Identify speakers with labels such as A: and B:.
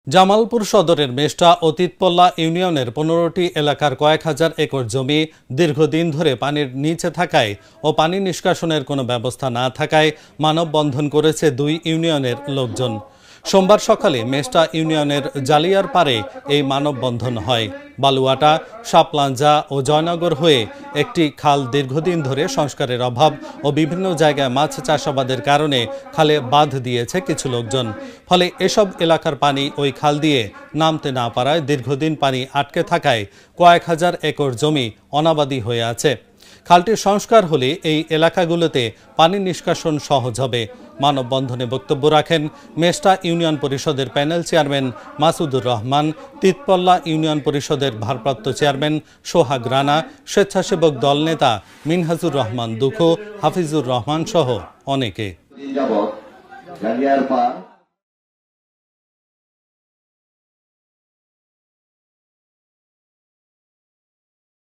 A: জামালপুর সদরের মেষ্টা ও তিতপল্লা ইউনিয়নের ১৫টি এলাকার কয়েক হাজার একর জমি দীর্ঘদিন ধরে পানির নিচে থাকায় ও পানি নিষ্কাশনের কোনো ব্যবস্থা না থাকায় মানববন্ধন করেছে দুই ইউনিয়নের লোকজন। সোমবার সকালে মেষ্টা ইউনিয়নের জালিয়ার পারে এই মানববন্ধন হয়। বালুয়াটা, শাপলাঞ্জা ও জয়নগর হয়ে একটি খাল দীর্ঘদিন ধরে সংস্কারের অভাব ও বিভিন্ন জায়গায় মাছ চাষাবাদের কারণে খালে বাঁধ দিয়েছে কিছু লোকজন। ফলে এসব এলাকার পানি ওই খাল দিয়ে নামতে না পারায় দীর্ঘদিন পানি আটকে থাকায় কয়েক হাজার একর জমি অনাবাদি হয়ে আছে। খালটির সংস্কার হলে এই এলাকাগুলোতে পানি নিষ্কাশন সহজ হবে। মানববন্ধনে বক্তব্য রাখেন মেষ্টা ইউনিয়ন পরিষদের panel chairman Masudur Rahman, Titpalla union পরিষদের ভারপ্রাপ্ত চেয়ারম্যান সোহাগ রানা, স্বেচ্ছাসেবক দল নেতা মিনহাজুর রহমান দুখো, হাফিজুর রহমান সহ অনেকে।